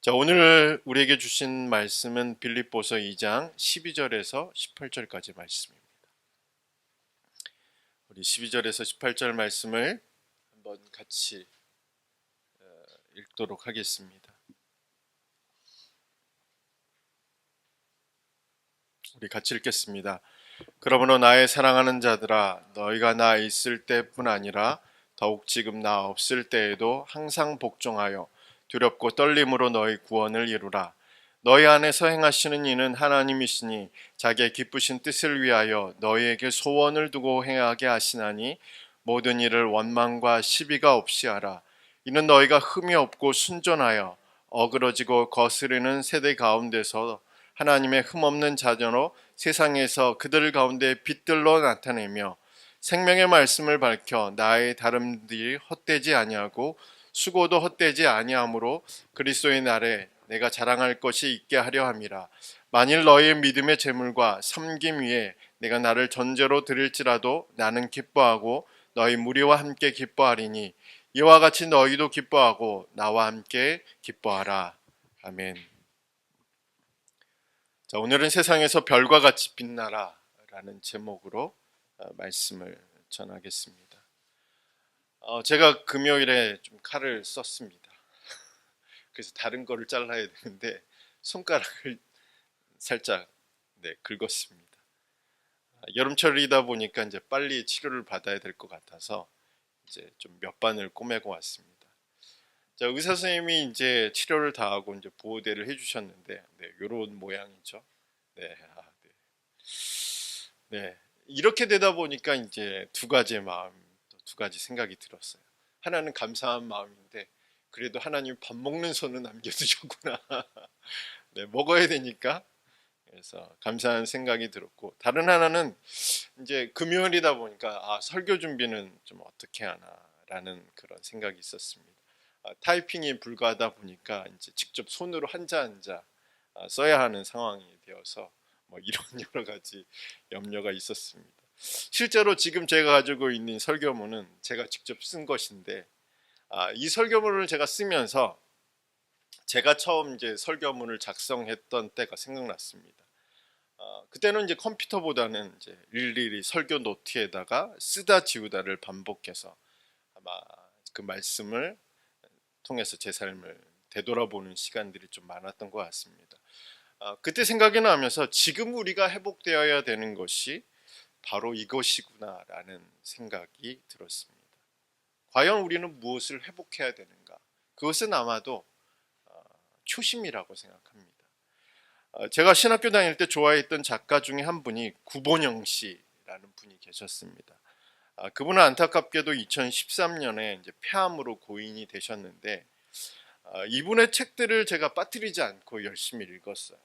자, 오늘 우리에게 주신 말씀은 빌립보서 2장 12절에서 18절까지 말씀입니다. 우리 12절에서 18절 말씀을 한번 같이 읽도록 하겠습니다. 우리 같이 읽겠습니다. 그러므로 나의 사랑하는 자들아, 너희가 나 있을 때뿐 아니라 더욱 지금 나 없을 때에도 항상 복종하여 두렵고 떨림으로 너희 구원을 이루라. 너희 안에서 행하시는 이는 하나님이시니 자기의 기쁘신 뜻을 위하여 너희에게 소원을 두고 행하게 하시나니 모든 일을 원망과 시비가 없이 하라. 이는 너희가 흠이 없고 순전하여 어그러지고 거스르는 세대 가운데서 하나님의 흠없는 자녀로 세상에서 그들 가운데 빛들로 나타내며 생명의 말씀을 밝혀 나의 다름들이 헛되지 아니하고 수고도 헛되지 아니하므로 그리스도의 날에 내가 자랑할 것이 있게 하려 함이라. 만일 너희의 믿음의 재물과 섬김 위에 내가 나를 전제로 드릴지라도 나는 기뻐하고 너희 무리와 함께 기뻐하리니 이와 같이 너희도 기뻐하고 나와 함께 기뻐하라. 아멘. 자, 오늘은 세상에서 별과 같이 빛나라 라는 제목으로 말씀을 전하겠습니다. 제가 금요일에 좀 칼을 썼습니다. 그래서 다른 거를 잘라야 되는데 손가락을 살짝 긁었습니다. 여름철이다 보니까 이제 빨리 치료를 받아야 될 것 같아서 이제 좀 몇 반을 꼬매고 왔습니다. 자, 의사 선생님이 이제 치료를 다 하고 이제 보호대를 해주셨는데, 이런 모양이죠. 네, 이렇게 되다 보니까 이제 두 가지의 마음, 두 가지 생각이 들었어요. 하나는 감사한 마음인데, 그래도 하나님 밥 먹는 손은 남겨두셨구나. 네, 먹어야 되니까. 그래서 감사한 생각이 들었고, 다른 하나는 이제 금요일이다 보니까 설교 준비는 좀 어떻게 하나라는 그런 생각이 있었습니다. 타이핑이 불가하다 보니까 이제 직접 손으로 한자 한자 써야 하는 상황이 되어서 뭐 이런 여러 가지 염려가 있었습니다. 실제로 지금 제가 가지고 있는 설교문은 제가 직접 쓴 것인데, 이 설교문을 제가 쓰면서 제가 처음 이제 설교문을 작성했던 때가 생각났습니다. 그때는 이제 컴퓨터보다는 이제 일일이 설교 노트에다가 쓰다 지우다를 반복해서 아마 그 말씀을 통해서 제 삶을 되돌아보는 시간들이 좀 많았던 것 같습니다. 그때 생각이 나면서 지금 우리가 회복되어야 되는 것이 바로 이것이구나라는 생각이 들었습니다. 과연 우리는 무엇을 회복해야 되는가? 그것은 아마도 초심이라고 생각합니다. 제가 신학교 다닐 때 좋아했던 작가 중에 한 분이 구본영 씨라는 분이 계셨습니다. 그분은 안타깝게도 2013년에 이제 폐암으로 고인이 되셨는데, 이분의 책들을 제가 빠뜨리지 않고 열심히 읽었어요.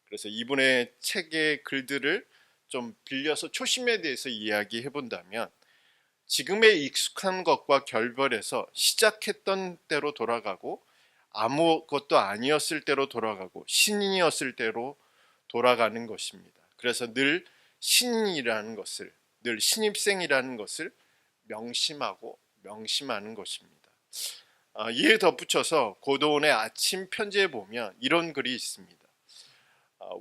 그래서 이분의 책의 글들을 좀 빌려서 초심에 대해서 이야기해 본다면, 지금의 익숙한 것과 결별해서 시작했던 때로 돌아가고 아무것도 아니었을 때로 돌아가고 신인이었을 때로 돌아가는 것입니다. 그래서 늘 신인이라는 것을, 늘 신입생이라는 것을 명심하고 명심하는 것입니다. 이에 덧붙여서 고도원의 아침 편지에 보면 이런 글이 있습니다.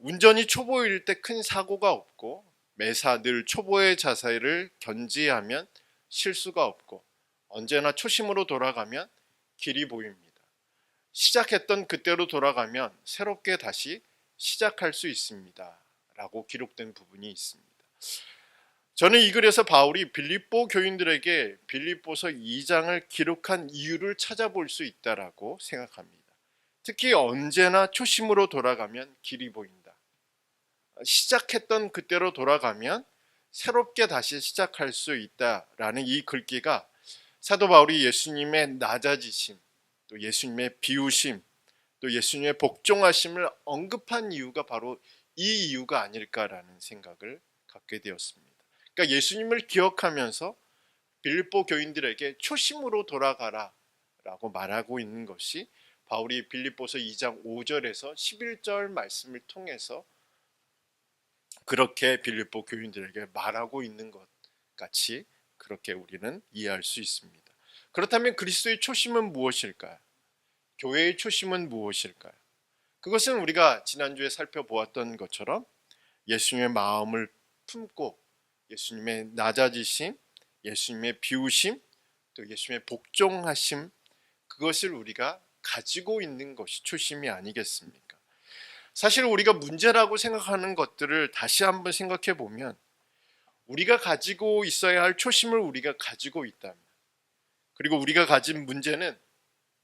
운전이 초보일 때 큰 사고가 없고 매사 늘 초보의 자세를 견지하면 실수가 없고 언제나 초심으로 돌아가면 길이 보입니다. 시작했던 그때로 돌아가면 새롭게 다시 시작할 수 있습니다. 라고 기록된 부분이 있습니다. 저는 이 글에서 바울이 빌립보 교인들에게 빌립보서 2장을 기록한 이유를 찾아볼 수 있다라고 생각합니다. 특히 언제나 초심으로 돌아가면 길이 보인다. 시작했던 그때로 돌아가면 새롭게 다시 시작할 수 있다라는 이 글귀가 사도 바울이 예수님의 낮아지심, 또 예수님의 비우심, 또 예수님의 복종하심을 언급한 이유가 바로 이 이유가 아닐까라는 생각을 갖게 되었습니다. 그러니까 예수님을 기억하면서 빌립보 교인들에게 초심으로 돌아가라 라고 말하고 있는 것이 바울이 빌립보서 2장 5절에서 11절 말씀을 통해서 그렇게 빌립보 교인들에게 말하고 있는 것 같이 그렇게 우리는 이해할 수 있습니다. 그렇다면 그리스도의 초심은 무엇일까요? 교회의 초심은 무엇일까요? 그것은 우리가 지난주에 살펴보았던 것처럼 예수님의 마음을 품고 예수님의 낮아지심, 예수님의 비우심, 또 예수님의 복종하심, 그것을 우리가 가지고 있는 것이 초심이 아니겠습니까? 사실 우리가 문제라고 생각하는 것들을 다시 한번 생각해 보면 우리가 가지고 있어야 할 초심을 우리가 가지고 있다면, 그리고 우리가 가진 문제는,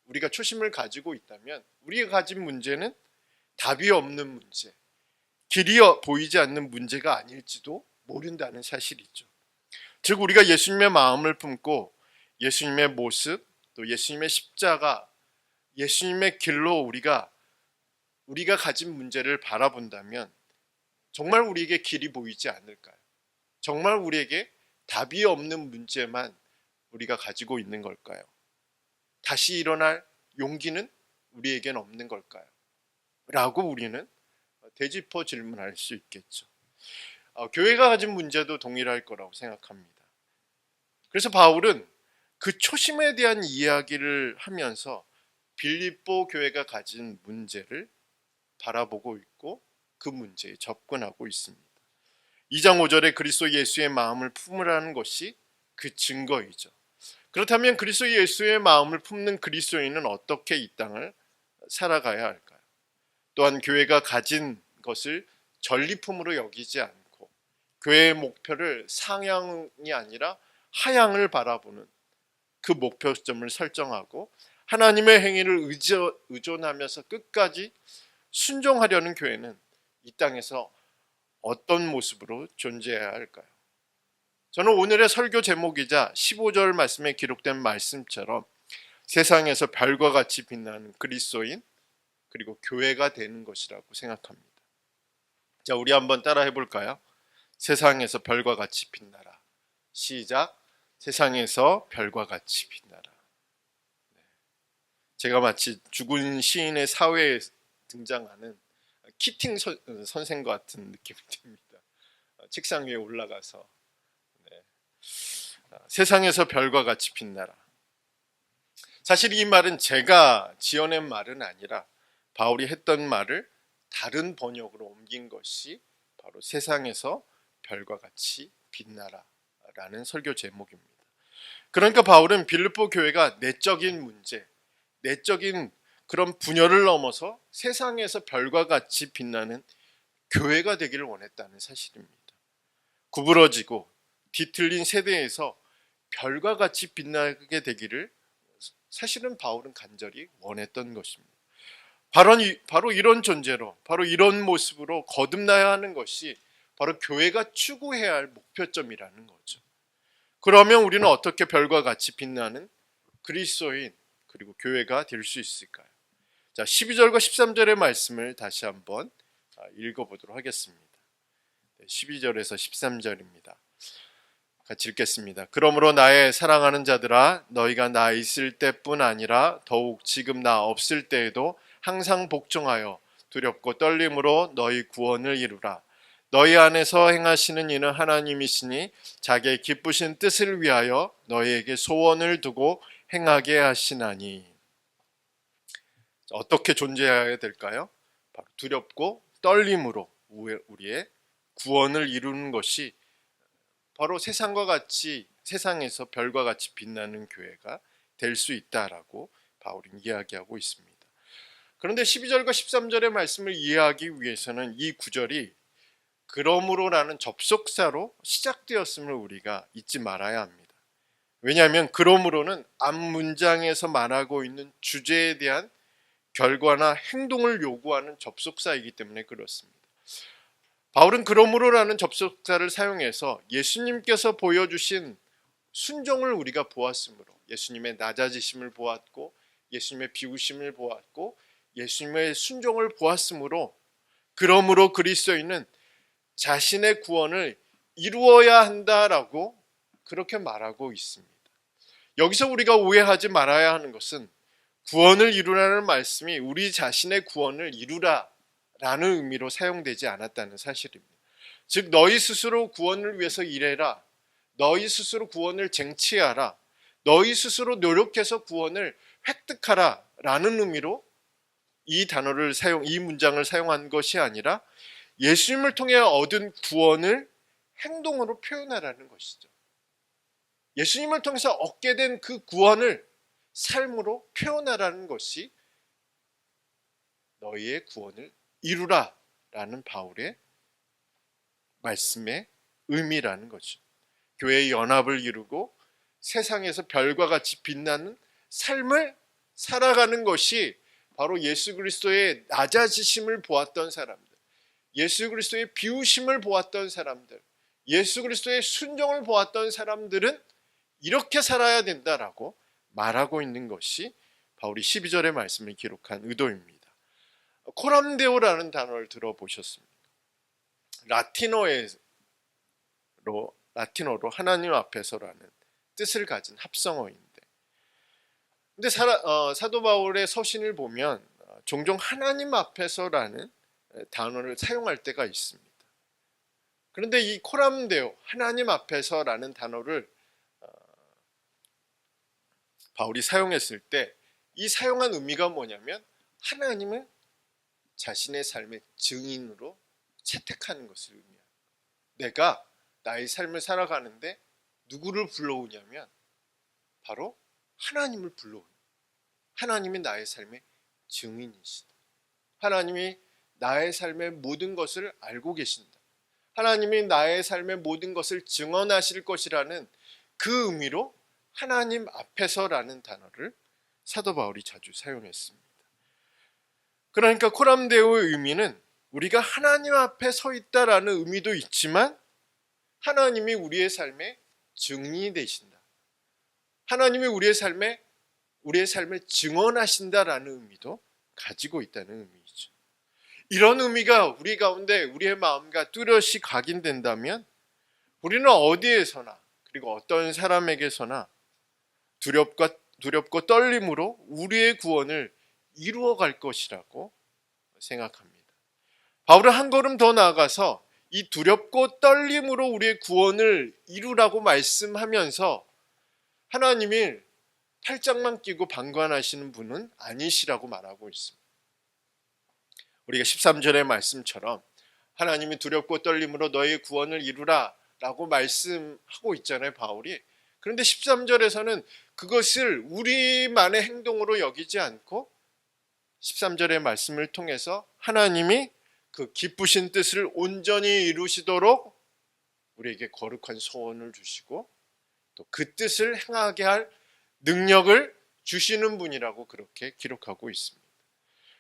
우리가 초심을 가지고 있다면 우리가 가진 문제는 답이 없는 문제, 길이 보이지 않는 문제가 아닐지도 모른다는 사실이죠. 즉 우리가 예수님의 마음을 품고 예수님의 모습, 또 예수님의 십자가, 예수님의 길로 우리가 가진 문제를 바라본다면 정말 우리에게 길이 보이지 않을까요? 정말 우리에게 답이 없는 문제만 우리가 가지고 있는 걸까요? 다시 일어날 용기는 우리에겐 없는 걸까요? 라고 우리는 되짚어 질문할 수 있겠죠. 교회가 가진 문제도 동일할 거라고 생각합니다. 그래서 바울은 그 초심에 대한 이야기를 하면서 빌립보 교회가 가진 문제를 바라보고 있고 그 문제에 접근하고 있습니다. 2장 5절에 그리스도 예수의 마음을 품으라는 것이 그 증거이죠. 그렇다면 그리스도 예수의 마음을 품는 그리스도인은 어떻게 이 땅을 살아가야 할까요? 또한 교회가 가진 것을 전리품으로 여기지 않고 교회의 목표를 상향이 아니라 하향을 바라보는 그 목표점을 설정하고 하나님의 행위를 의존하면서 끝까지 순종하려는 교회는 이 땅에서 어떤 모습으로 존재해야 할까요? 저는 오늘의 설교 제목이자 15절 말씀에 기록된 말씀처럼 세상에서 별과 같이 빛나는 그리스도인, 그리고 교회가 되는 것이라고 생각합니다. 자, 우리 한번 따라 해볼까요? 세상에서 별과 같이 빛나라. 시작. 세상에서 별과 같이 빛나라. 제가 마치 죽은 시인의 사회에 등장하는 키팅 선생 같은 느낌이 듭니다. 책상 위에 올라가서 세상에서 별과 같이 빛나라. 사실 이 말은 제가 지어낸 말은 아니라 바울이 했던 말을 다른 번역으로 옮긴 것이 바로 세상에서 별과 같이 빛나라 라는 설교 제목입니다. 그러니까 바울은 빌립보 교회가 내적인 문제, 내적인 그런 분열을 넘어서 세상에서 별과 같이 빛나는 교회가 되기를 원했다는 사실입니다. 구부러지고 뒤틀린 세대에서 별과 같이 빛나게 되기를 사실은 바울은 간절히 원했던 것입니다. 바로 이런 존재로, 바로 이런 모습으로 거듭나야 하는 것이 바로 교회가 추구해야 할 목표점이라는 거죠. 그러면 우리는 어떻게 별과 같이 빛나는 그리스도인, 그리고 교회가 될 수 있을까요? 자, 12절과 13절의 말씀을 다시 한번 읽어보도록 하겠습니다. 12절에서 13절입니다. 같이 읽겠습니다. 그러므로 나의 사랑하는 자들아, 너희가 나 있을 때뿐 아니라 더욱 지금 나 없을 때에도 항상 복종하여 두렵고 떨림으로 너희 구원을 이루라. 너희 안에서 행하시는 이는 하나님이시니 자기의 기쁘신 뜻을 위하여 너희에게 소원을 두고 행하게 하시나니. 어떻게 존재해야 될까요? 바로 두렵고 떨림으로 우리의 구원을 이루는 것이 바로 세상과 같이, 세상에서 별과 같이 빛나는 교회가 될 수 있다라고 바울은 이야기하고 있습니다. 그런데 12절과 13절의 말씀을 이해하기 위해서는 이 구절이 그러므로라는 접속사로 시작되었음을 우리가 잊지 말아야 합니다. 왜냐하면 그러므로는 앞 문장에서 말하고 있는 주제에 대한 결과나 행동을 요구하는 접속사이기 때문에 그렇습니다. 바울은 그러므로라는 접속사를 사용해서 예수님께서 보여주신 순종을 우리가 보았으므로, 예수님의 낮아지심을 보았고 예수님의 비우심을 보았고 예수님의 순종을 보았으므로, 그러므로 그리스도인은 자신의 구원을 이루어야 한다라고 그렇게 말하고 있습니다. 여기서 우리가 오해하지 말아야 하는 것은 구원을 이루라는 말씀이 우리 자신의 구원을 이루라 라는 의미로 사용되지 않았다는 사실입니다. 즉 너희 스스로 구원을 위해서 일해라, 너희 스스로 구원을 쟁취하라, 너희 스스로 노력해서 구원을 획득하라 라는 의미로 이 문장을 사용한 것이 아니라 예수님을 통해 얻은 구원을 행동으로 표현하라는 것이죠. 예수님을 통해서 얻게 된 그 구원을 삶으로 표현하라는 것이 너희의 구원을 이루라 라는 바울의 말씀의 의미라는 거죠. 교회의 연합을 이루고 세상에서 별과 같이 빛나는 삶을 살아가는 것이 바로 예수 그리스도의 낮아지심을 보았던 사람들, 예수 그리스도의 비우심을 보았던 사람들, 예수 그리스도의 순종을 보았던 사람들은 이렇게 살아야 된다라고 말하고 있는 것이 바울이 12절의 말씀을 기록한 의도입니다. 코람데오라는 단어를 들어보셨습니까? 라틴어로 하나님 앞에서라는 뜻을 가진 합성어인데, 근데 사도 바울의 서신을 보면 종종 하나님 앞에서라는 단어를 사용할 때가 있습니다. 그런데 이 코람데오, 하나님 앞에서라는 단어를 바울이 사용했을 때 이 사용한 의미가 뭐냐면 하나님을 자신의 삶의 증인으로 채택하는 것을 의미합니다. 내가 나의 삶을 살아가는데 누구를 불러오냐면 바로 하나님을 불러오는, 하나님이 나의 삶의 증인이시다. 하나님이 나의 삶의 모든 것을 알고 계신다. 하나님이 나의 삶의 모든 것을 증언하실 것이라는 그 의미로 하나님 앞에서라는 단어를 사도 바울이 자주 사용했습니다. 그러니까 코람데오의 의미는 우리가 하나님 앞에 서 있다라는 의미도 있지만 하나님이 우리의 삶의 증인이 되신다. 하나님이 우리의 삶을 증언하신다라는 의미도 가지고 있다는 의미이죠. 이런 의미가 우리 가운데 우리의 마음과 뚜렷이 각인된다면 우리는 어디에서나 그리고 어떤 사람에게서나 두렵고 떨림으로 우리의 구원을 이루어갈 것이라고 생각합니다. 바울은 한 걸음 더 나아가서 이 두렵고 떨림으로 우리의 구원을 이루라고 말씀하면서 하나님이 팔짱만 끼고 방관하시는 분은 아니시라고 말하고 있습니다. 우리가 13절의 말씀처럼 하나님이 두렵고 떨림으로 너희의 구원을 이루라 라고 말씀하고 있잖아요, 바울이. 그런데 13절에서는 그것을 우리만의 행동으로 여기지 않고 13절의 말씀을 통해서 하나님이 그 기쁘신 뜻을 온전히 이루시도록 우리에게 거룩한 소원을 주시고 또 그 뜻을 행하게 할 능력을 주시는 분이라고 그렇게 기록하고 있습니다.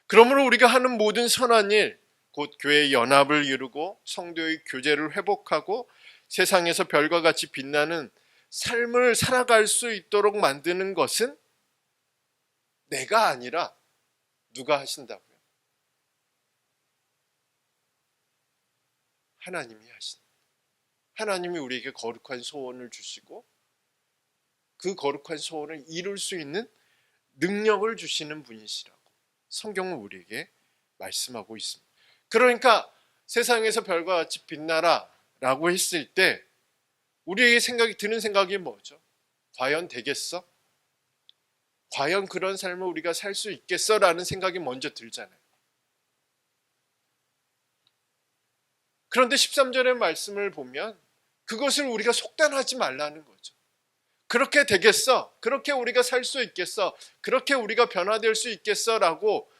그러므로 우리가 하는 모든 선한 일, 곧 교회의 연합을 이루고 성도의 교제를 회복하고 세상에서 별과 같이 빛나는 삶을 살아갈 수 있도록 만드는 것은 내가 아니라 누가 하신다고요? 하나님이 하신다. 하나님이 우리에게 거룩한 소원을 주시고 그 거룩한 소원을 이룰 수 있는 능력을 주시는 분이시라고 성경은 우리에게 말씀하고 있습니다. 그러니까 세상에서 별과 같이 빛나라 라고 했을 때 우리에게 드는 생각이 뭐죠? 과연 되겠어? 과연 그런 삶을 우리가 살 수 있겠어? 라는 생각이 먼저 들잖아요. 그런데 13절의 말씀을 보면 그것을 우리가 속단하지 말라는 거죠. 그렇게 되겠어? 그렇게 우리가 살 수 있겠어? 그렇게 우리가 변화될 수 있겠어? 라고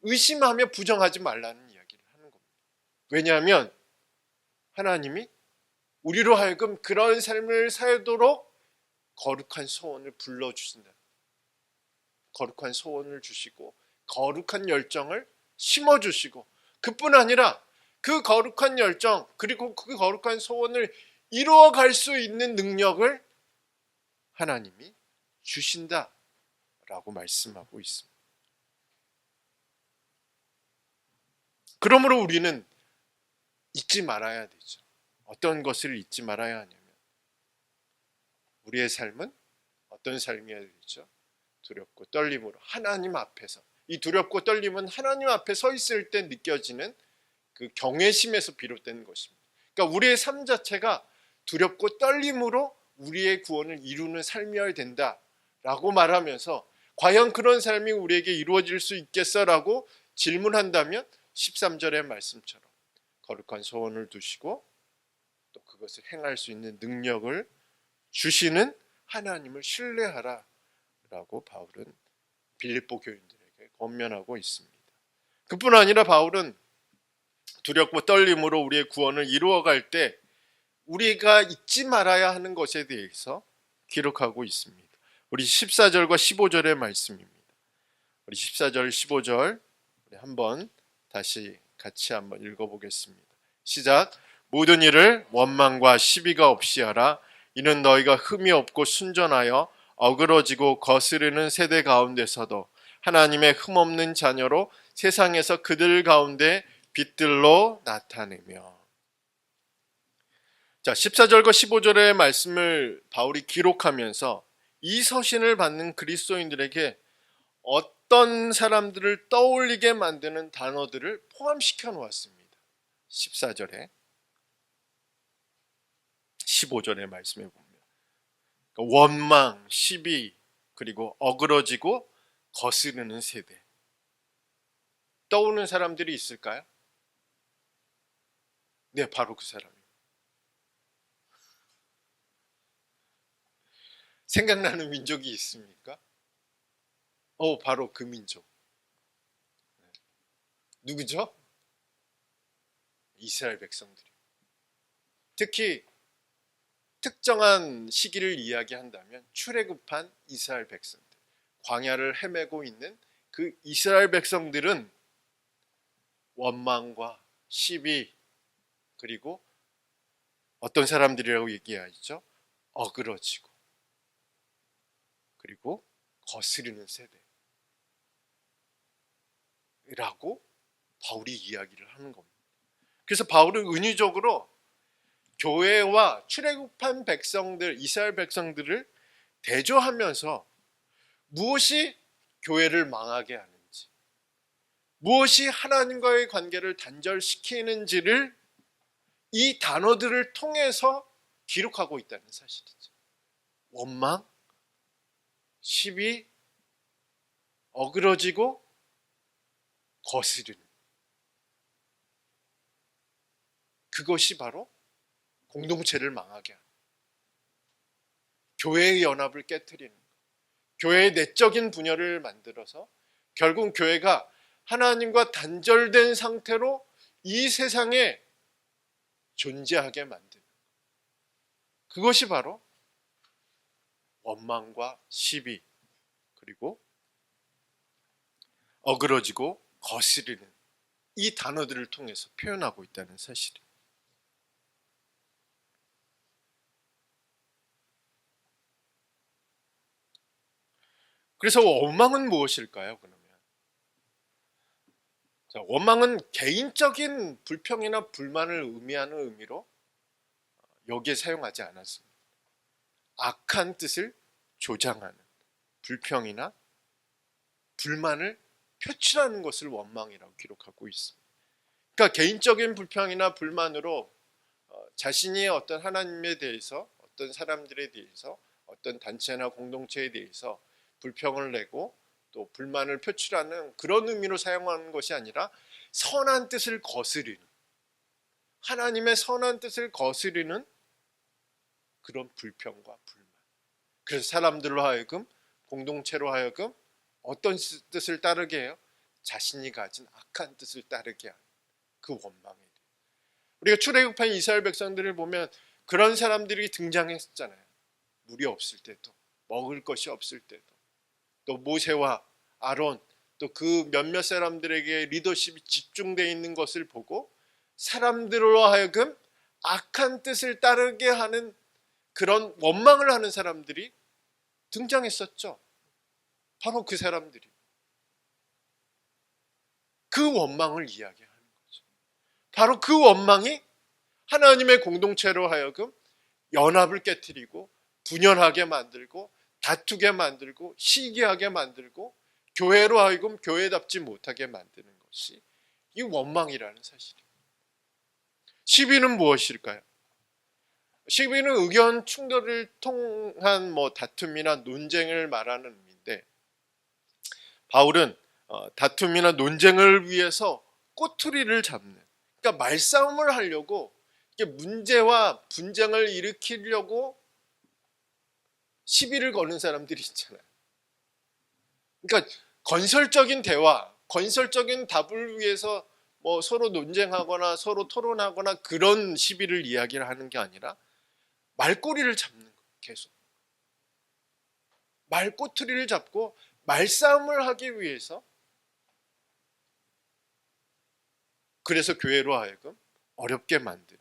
의심하며 부정하지 말라는 이야기를 하는 겁니다. 왜냐하면 하나님이 우리로 하여금 그런 삶을 살도록 거룩한 소원을 불러주신다. 거룩한 소원을 주시고 거룩한 열정을 심어주시고 그뿐 아니라 그 거룩한 열정 그리고 그 거룩한 소원을 이루어갈 수 있는 능력을 하나님이 주신다라고 말씀하고 있습니다. 그러므로 우리는 잊지 말아야 되죠. 어떤 것을 잊지 말아야 하냐면 우리의 삶은 어떤 삶이어야 되죠? 두렵고 떨림으로 하나님 앞에서, 이 두렵고 떨림은 하나님 앞에 서 있을 때 느껴지는 그 경외심에서 비롯된 것입니다. 그러니까 우리의 삶 자체가 두렵고 떨림으로 우리의 구원을 이루는 삶이어야 된다라고 말하면서 과연 그런 삶이 우리에게 이루어질 수 있겠어라고 질문한다면 13절의 말씀처럼 거룩한 소원을 두시고 또 그것을 행할 수 있는 능력을 주시는 하나님을 신뢰하라 라고 바울은 빌립보 교인들에게 권면하고 있습니다. 그뿐 아니라 바울은 두렵고 떨림으로 우리의 구원을 이루어갈 때 우리가 잊지 말아야 하는 것에 대해서 기록하고 있습니다. 우리 14절과 15절의 말씀입니다. 우리 14절 15절 우리 한번 다시 같이 한번 읽어보겠습니다. 시작. 모든 일을 원망과 시비가 없이 하라. 이는 너희가 흠이 없고 순전하여 어그러지고 거스르는 세대 가운데서도 하나님의 흠없는 자녀로 세상에서 그들 가운데 빛들로 나타내며. 자, 14절과 15절의 말씀을 바울이 기록하면서 이 서신을 받는 그리스도인들에게 어떤 사람들을 떠올리게 만드는 단어들을 포함시켜 놓았습니다. 14절에 15절의 말씀에 보면 원망, 시비, 그리고 어그러지고 거스르는 세대. 떠오르는 사람들이 있을까요? 네, 바로 그 사람입니다. 생각나는 민족이 있습니까? 바로 그 민족. 누구죠? 이스라엘 백성들이. 특히 특정한 시기를 이야기한다면 출애굽한 이스라엘 백성들, 광야를 헤매고 있는 그 이스라엘 백성들은 원망과 시비, 그리고 어떤 사람들이라고 얘기하죠? 어그러지고 그리고 거스르는 세대라고 바울이 이야기를 하는 겁니다. 그래서 바울은 은유적으로 교회와 출애굽한 백성들, 이스라엘 백성들을 대조하면서 무엇이 교회를 망하게 하는지, 무엇이 하나님과의 관계를 단절시키는지를 이 단어들을 통해서 기록하고 있다는 사실이죠. 원망, 시비, 어그러지고 거스르는, 그것이 바로 공동체를 망하게 하는, 교회의 연합을 깨트리는, 교회의 내적인 분열을 만들어서 결국 교회가 하나님과 단절된 상태로 이 세상에 존재하게 만드는, 그것이 바로 원망과 시비, 그리고 어그러지고 거스르는 이 단어들을 통해서 표현하고 있다는 사실입니다. 그래서 원망은 무엇일까요? 그러면 자, 원망은 개인적인 불평이나 불만을 의미하는 의미로 여기에 사용하지 않았습니다. 악한 뜻을 조장하는 불평이나 불만을 표출하는 것을 원망이라고 기록하고 있습니다. 그러니까 개인적인 불평이나 불만으로 자신이 어떤 하나님에 대해서, 어떤 사람들에 대해서, 어떤 단체나 공동체에 대해서 불평을 내고 또 불만을 표출하는 그런 의미로 사용하는 것이 아니라 선한 뜻을 거스르는, 하나님의 선한 뜻을 거스르는 그런 불평과 불만. 그래서 사람들로 하여금, 공동체로 하여금 어떤 뜻을 따르게 해요? 자신이 가진 악한 뜻을 따르게 하는 그 원망에 대해. 우리가 출애굽한 이스라엘 백성들을 보면 그런 사람들이 등장했잖아요. 물이 없을 때도, 먹을 것이 없을 때도, 또 모세와 아론, 또 그 몇몇 사람들에게 리더십이 집중되어 있는 것을 보고 사람들로 하여금 악한 뜻을 따르게 하는 그런 원망을 하는 사람들이 등장했었죠. 바로 그 사람들이 그 원망을 이야기하는 거죠. 바로 그 원망이 하나님의 공동체로 하여금 연합을 깨트리고 분열하게 만들고 다투게 만들고 시기하게 만들고 교회로 하여금 교회답지 못하게 만드는 것이 이 원망이라는 사실입니다. 시비는 무엇일까요? 시비는 의견 충돌을 통한 다툼이나 논쟁을 말하는 의미인데, 바울은 다툼이나 논쟁을 위해서 꼬투리를 잡는, 그러니까 말싸움을 하려고 이게 문제와 분쟁을 일으키려고 시비를 거는 사람들이 있잖아요. 그러니까 건설적인 대화, 건설적인 답을 위해서 뭐 서로 논쟁하거나 서로 토론하거나 그런 시비를 이야기를 하는 게 아니라 말꼬리를 잡는 거예요. 계속 말꼬투리를 잡고 말싸움을 하기 위해서, 그래서 교회로 하여금 어렵게 만드는,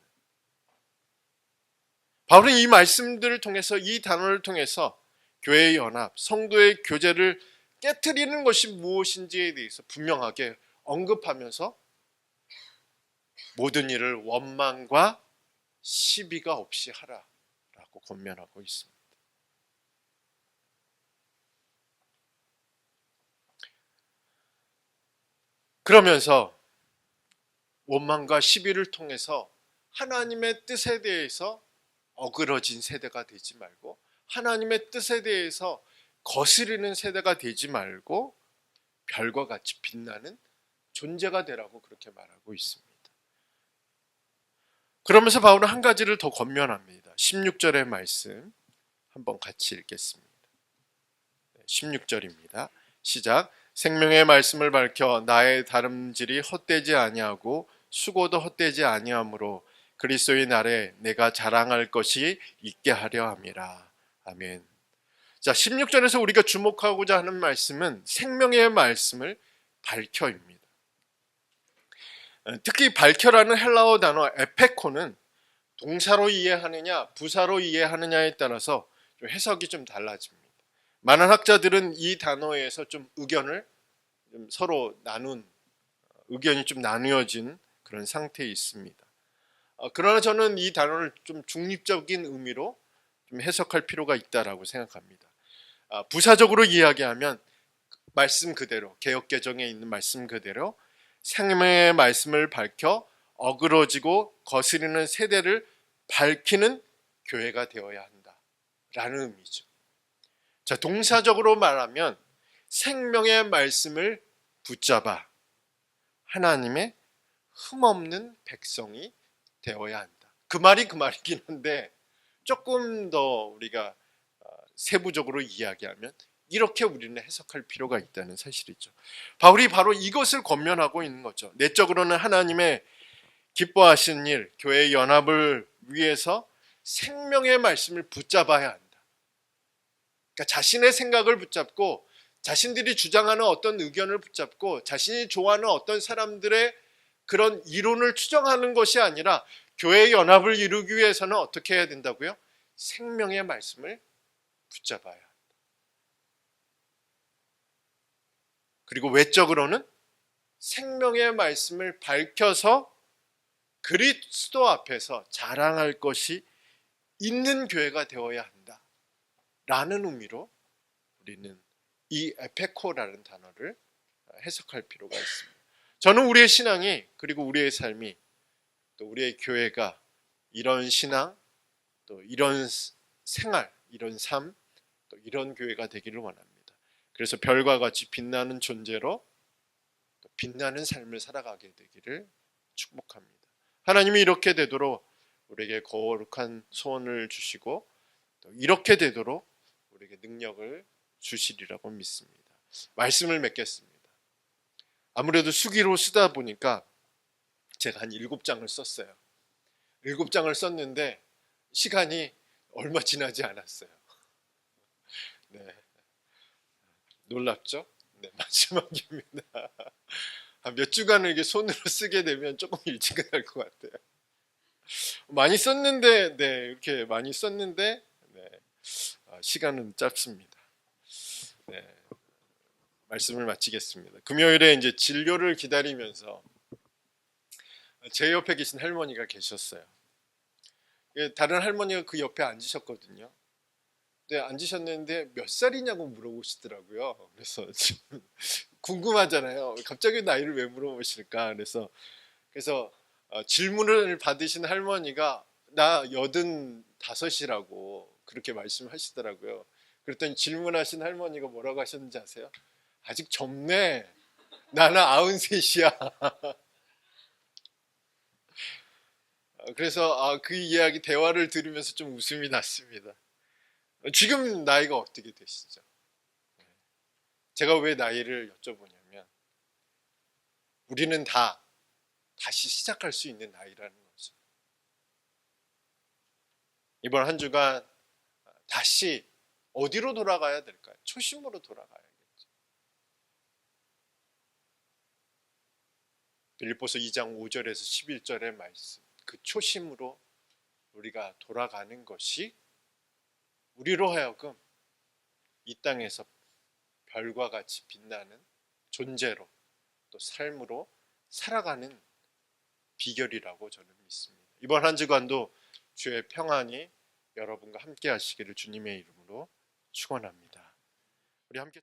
바울은 이 말씀들을 통해서, 이 단어를 통해서 교회의 연합, 성도의 교제를 깨트리는 것이 무엇인지에 대해서 분명하게 언급하면서 모든 일을 원망과 시비가 없이 하라라고 권면하고 있습니다. 그러면서 원망과 시비를 통해서 하나님의 뜻에 대해서 어그러진 세대가 되지 말고, 하나님의 뜻에 대해서 거스르는 세대가 되지 말고 별과 같이 빛나는 존재가 되라고 그렇게 말하고 있습니다. 그러면서 바울은 한 가지를 더 권면합니다. 16절의 말씀 한번 같이 읽겠습니다. 16절입니다. 시작. 생명의 말씀을 밝혀 나의 다름질이 헛되지 아니하고 수고도 헛되지 아니하므로 그리스도의 날에 내가 자랑할 것이 있게 하려 함이라. 아멘. 자, 16절에서 우리가 주목하고자 하는 말씀은 생명의 말씀을 밝혀입니다. 특히 밝혀라는 헬라어 단어 에페코는 동사로 이해하느냐 부사로 이해하느냐에 따라서 좀 해석이 좀 달라집니다. 많은 학자들은 이 단어에서 좀 의견을 좀 서로 의견이 좀 나누어진 그런 상태에 있습니다. 그러나 저는 이 단어를 좀 중립적인 의미로 좀 해석할 필요가 있다라고 생각합니다. 부사적으로 이야기하면 말씀 그대로, 개역개정에 있는 말씀 그대로 생명의 말씀을 밝혀 어그러지고 거스르는 세대를 밝히는 교회가 되어야 한다라는 의미죠. 자, 동사적으로 말하면 생명의 말씀을 붙잡아 하나님의 흠없는 백성이 되어야 한다. 그 말이 그 말이긴 한데 조금 더 우리가 세부적으로 이야기하면 이렇게 우리는 해석할 필요가 있다는 사실이죠. 바울이 바로 이것을 권면하고 있는 거죠. 내적으로는 하나님의 기뻐하시는 일, 교회의 연합을 위해서 생명의 말씀을 붙잡아야 한다. 그러니까 자신의 생각을 붙잡고 자신들이 주장하는 어떤 의견을 붙잡고 자신이 좋아하는 어떤 사람들의 그런 이론을 추정하는 것이 아니라 교회의 연합을 이루기 위해서는 어떻게 해야 된다고요? 생명의 말씀을 붙잡아야 한다. 그리고 외적으로는 생명의 말씀을 밝혀서 그리스도 앞에서 자랑할 것이 있는 교회가 되어야 한다 라는 의미로 우리는 이 에페코라는 단어를 해석할 필요가 있습니다. 저는 우리의 신앙이, 그리고 우리의 삶이, 또 우리의 교회가 이런 신앙, 또 이런 생활, 이런 삶, 또 이런 교회가 되기를 원합니다. 그래서 별과 같이 빛나는 존재로 또 빛나는 삶을 살아가게 되기를 축복합니다. 하나님이 이렇게 되도록 우리에게 거룩한 소원을 주시고 또 이렇게 되도록 우리에게 능력을 주시리라고 믿습니다. 말씀을 맺겠습니다. 아무래도 수기로 쓰다 보니까 제가 한 7장을 썼어요. 7장을 썼는데 시간이 얼마 지나지 않았어요. 네. 놀랍죠? 네, 마지막입니다. 몇 주간을 이게 손으로 쓰게 되면 조금 일찍 끝날 것 같아요. 많이 썼는데, 네, 이렇게 많이 썼는데, 네, 시간은 짧습니다. 네, 말씀을 마치겠습니다. 금요일에 이제 진료를 기다리면서 제 옆에 계신 할머니가 계셨어요. 다른 할머니가 그 옆에 앉으셨거든요. 네, 앉으셨는데 몇 살이냐고 물어보시더라고요. 그래서 궁금하잖아요. 갑자기 나이를 왜 물어보실까? 그래서 질문을 받으신 할머니가 나 85이라고 그렇게 말씀하시더라고요. 그랬더니 질문하신 할머니가 뭐라고 하셨는지 아세요? 아직 젊네. 나는 93이야. 그래서 그 이야기 대화를 들으면서 좀 웃음이 났습니다. 지금 나이가 어떻게 되시죠? 제가 왜 나이를 여쭤보냐면 우리는 다 다시 시작할 수 있는 나이라는 거죠. 이번 한 주간 다시 어디로 돌아가야 될까요? 초심으로 돌아가야겠죠. 빌립보서 2장 5절에서 11절의 말씀, 그 초심으로 우리가 돌아가는 것이 우리로 하여금 이 땅에서 별과 같이 빛나는 존재로 또 삶으로 살아가는 비결이라고 저는 믿습니다. 이번 한 주간도 주의 평안이 여러분과 함께 하시기를 주님의 이름으로 축원합니다. 우리 함께